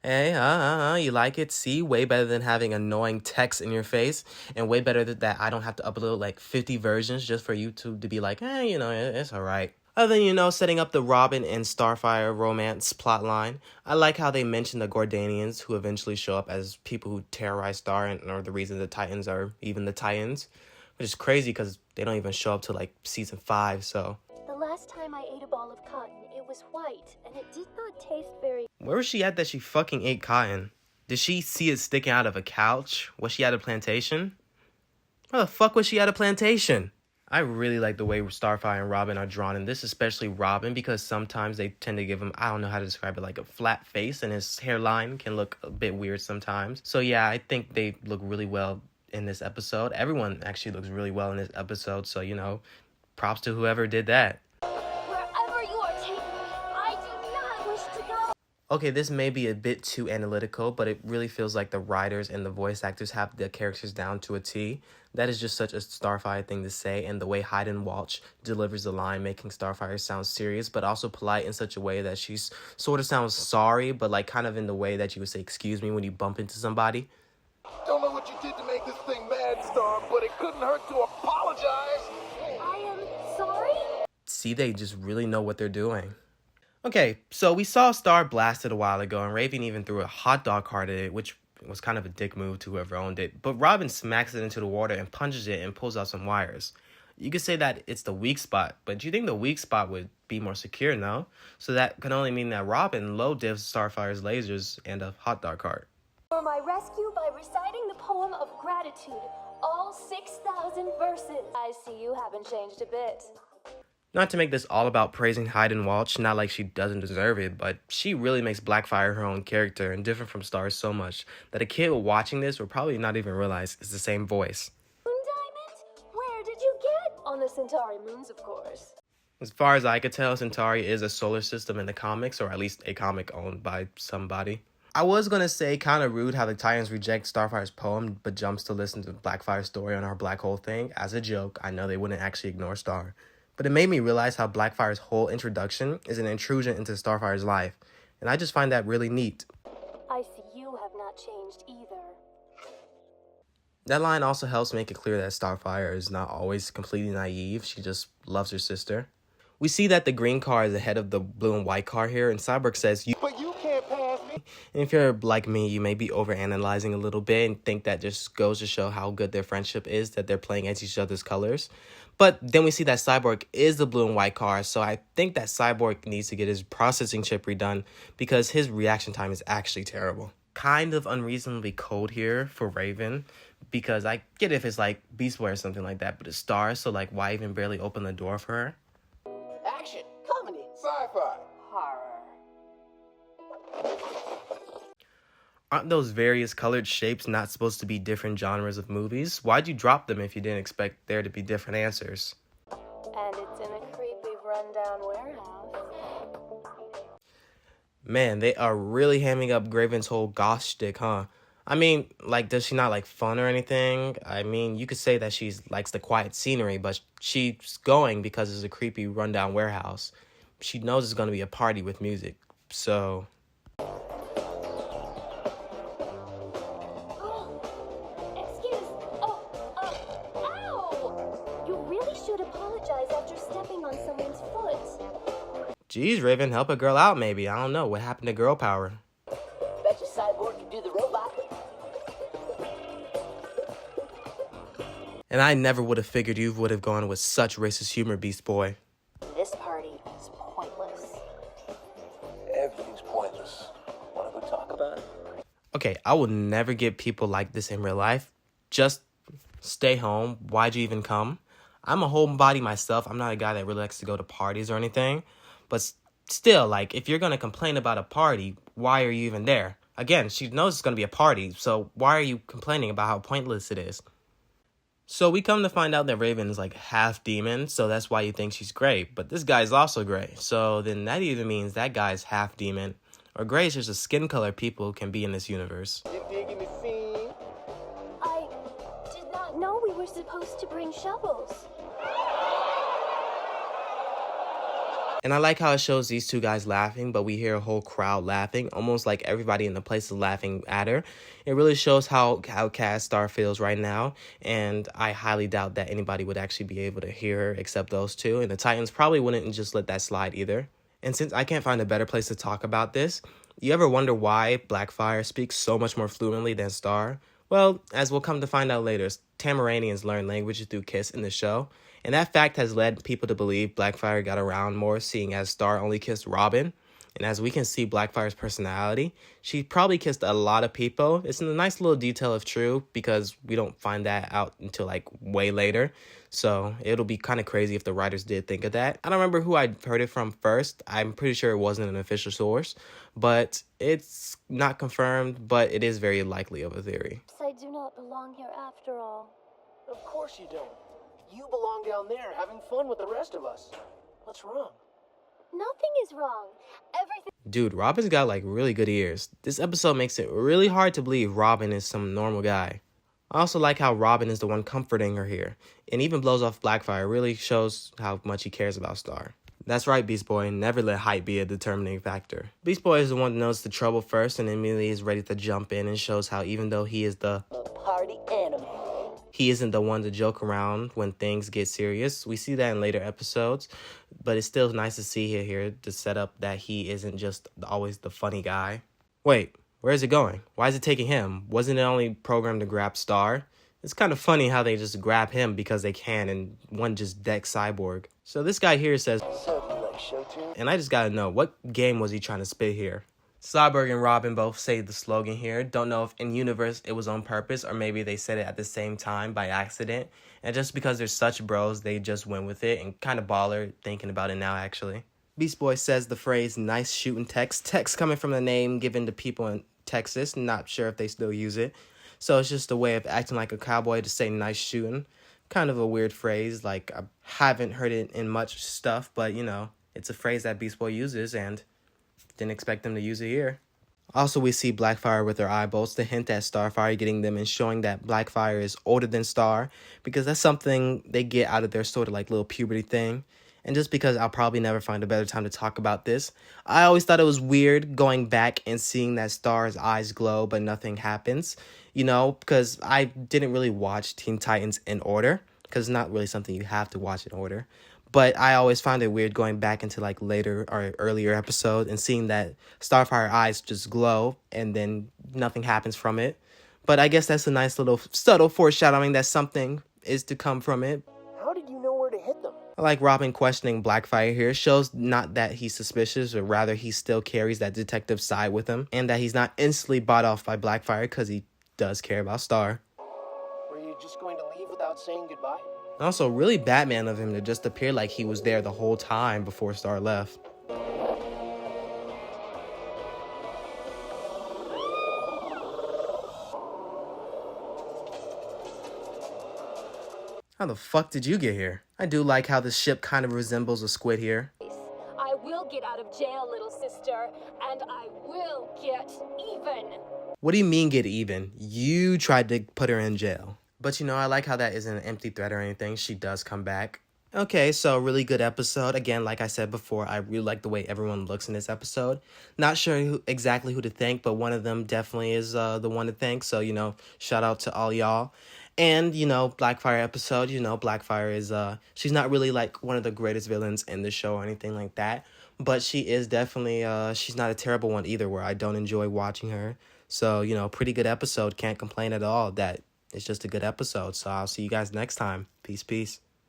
Hey, you like it? See, way better than having annoying text in your face, and way better that I don't have to upload like 50 versions just for YouTube to be like, hey, it's alright. Other than, setting up the Robin and Starfire romance plotline, I like how they mention the Gordanians, who eventually show up as people who terrorize Star and are the reason the Titans are even the Titans, which is crazy because they don't even show up till like season 5, so. The last time I ate a ball of cotton, it was white, and it did not taste very... Where was she at that she fucking ate cotton? Did she see it sticking out of a couch? Was she at a plantation? Where the fuck was she at a plantation? I really like the way Starfire and Robin are drawn in this, especially Robin, because sometimes they tend to give him, I don't know how to describe it, like a flat face, and his hairline can look a bit weird sometimes. So yeah, I think they look really well in this episode. Everyone actually looks really well in this episode, so, props to whoever did that. Wherever you are taking me, I do not wish to go. Okay, this may be a bit too analytical, but it really feels like the writers and the voice actors have the characters down to a T. That is just such a Starfire thing to say, and the way Hayden Walsh delivers the line, making Starfire sound serious, but also polite in such a way that she sort of sounds sorry, but like kind of in the way that you would say excuse me when you bump into somebody. Don't know what you did to make this thing mad, Star, but it couldn't hurt to apologize. I am sorry? See, they just really know what they're doing. Okay, so we saw Star blasted a while ago, and Raven even threw a hot dog cart at it, which was kind of a dick move to whoever owned it. But Robin smacks it into the water and punches it and pulls out some wires. You could say that it's the weak spot, but do you think the weak spot would be more secure, no? So that can only mean that Robin low-divs Starfire's lasers and a hot dog cart. For my rescue by reciting the poem of gratitude, all 6,000 verses. I see you haven't changed a bit. Not to make this all about praising Hayden Walsh, not like she doesn't deserve it, but she really makes Blackfire her own character and different from Star so much that a kid watching this would probably not even realize it's the same voice. Moon Diamond? Where did you get? On the Centauri moons, of course. As far as I could tell, Centauri is a solar system in the comics, or at least a comic owned by somebody. I was going to say kind of rude how the Titans reject Starfire's poem, but jumps to listen to Blackfire's story on our black hole thing. As a joke, I know they wouldn't actually ignore Star. But it made me realize how Blackfire's whole introduction is an intrusion into Starfire's life. And I just find that really neat. I see you have not changed either. That line also helps make it clear that Starfire is not always completely naive. She just loves her sister. We see that the green car is ahead of the blue and white car here, and Cyborg says, But you can't pass me. And if you're like me, you may be overanalyzing a little bit and think that just goes to show how good their friendship is, that they're playing against each other's colors. But then we see that Cyborg is the blue and white car, so I think that Cyborg needs to get his processing chip redone because his reaction time is actually terrible. Kind of unreasonably cold here for Raven, because I get if it's like Beast Boy or something like that, but it's Star, so like why even barely open the door for her? Action, comedy, sci-fi, Horror. Aren't those various colored shapes not supposed to be different genres of movies? Why'd you drop them if you didn't expect there to be different answers? And it's in a creepy rundown warehouse. Man, they are really hamming up Graven's whole goth shtick, huh? I mean, like, does she not like fun or anything? I mean, you could say that she likes the quiet scenery, but she's going because it's a creepy rundown warehouse. She knows it's going to be a party with music, so... Jeez, Raven, help a girl out maybe. I don't know. What happened to girl power? Bet your Cyborg can do the robot. And I never would have figured you would have gone with such racist humor, Beast Boy. This party is pointless. Everything's pointless. Wanna go talk about it? Okay, I will never get people like this in real life. Just stay home. Why'd you even come? I'm a homebody myself. I'm not a guy that really likes to go to parties or anything. But still, like, if you're going to complain about a party, why are you even there? Again, she knows it's going to be a party, so why are you complaining about how pointless it is? So we come to find out that Raven is, like, half demon, so that's why you think she's gray. But this guy's also gray, so then that even means that guy's half demon. Or gray is just a skin color people can be in this universe. You digging the scene? I did not know we were supposed to bring shovels. And I like how it shows these two guys laughing, but we hear a whole crowd laughing, almost like everybody in the place is laughing at her. It really shows how Cass Star feels right now, and I highly doubt that anybody would actually be able to hear her except those two, and the Titans probably wouldn't just let that slide either. And since I can't find a better place to talk about this, you ever wonder why Blackfire speaks so much more fluently than Star? Well, as we'll come to find out later, Tamaranians learn languages through Kiss in the show, and that fact has led people to believe Blackfire got around more, seeing as Star only kissed Robin. And as we can see Blackfire's personality, she probably kissed a lot of people. It's a nice little detail if true, because we don't find that out until like way later. So it'll be kind of crazy if the writers did think of that. I don't remember who I heard it from first. I'm pretty sure it wasn't an official source, but it's not confirmed, but it is very likely of a theory. I do not belong here after all. Of course you don't. You belong down there having fun with the rest of us. What's wrong? Nothing is wrong. Everything. Dude, Robin's got like really good ears. This episode makes it really hard to believe Robin is some normal guy. I also like how Robin is the one comforting her here, and even blows off Blackfire. Really shows how much he cares about Star. That's right, Beast Boy. Never let height be a determining factor. Beast Boy is the one that knows the trouble first and immediately is ready to jump in, and shows how even though he is the Party animal. he isn't the one to joke around when things get serious. We see that in later episodes, but it's still nice to see here to set up that he isn't just always the funny guy. Wait, where is it going? Why is it taking him? Wasn't it only programmed to grab Star? It's kind of funny how they just grab him because they can and one just decks Cyborg. So this guy here says, So do you like show tunes? and I just gotta know, what game was he trying to spit here? Cyborg and Robin both say the slogan here. Don't know if in universe it was on purpose or maybe they said it at the same time by accident. And just because they're such bros, they just went with it and kind of baller thinking about it now actually. Beast Boy says the phrase nice shooting Tex. Tex coming from the name given to people in Texas. Not sure if they still use it. So it's just a way of acting like a cowboy to say nice shooting. Kind of a weird phrase. Like I haven't heard it in much stuff, but you know, it's a phrase that Beast Boy uses and didn't expect them to use it here. Also, we see Blackfire with her eyeballs to hint at Starfire getting them and showing that Blackfire is older than Star, because that's something they get out of their sort of like little puberty thing. And just because I'll probably never find a better time to talk about this, I always thought it was weird going back and seeing that Star's eyes glow but nothing happens, you know, because I didn't really watch Teen Titans in order, because it's not really something you have to watch in order. But I always found it weird going back into like later or earlier episodes and seeing that Starfire eyes just glow and then nothing happens from it. But I guess that's a nice little subtle foreshadowing that something is to come from it. How did you know where to hit them? I like Robin questioning Blackfire here. Shows not that he's suspicious, but rather he still carries that detective side with him. And that he's not instantly bought off by Blackfire because he does care about Star. Were you just going to leave without saying goodbye? Also, really Batman of him to just appear like he was there the whole time before Star left. How the fuck did you get here? I do like how the ship kind of resembles a squid here. I will get out of jail, little sister, and I will get even. What do you mean get even? You tried to put her in jail. But you know, I like how that isn't an empty threat or anything. She does come back. Okay, so really good episode. Again, like I said before, I really like the way everyone looks in this episode. Not sure exactly who to thank, but one of them definitely is the one to thank. So, you know, shout out to all y'all. And, you know, Blackfire episode, you know, Blackfire is, she's not really like one of the greatest villains in the show or anything like that. But she is definitely, she's not a terrible one either where I don't enjoy watching her. So, you know, pretty good episode. Can't complain at all that it's just a good episode. So I'll see you guys next time. Peace, peace.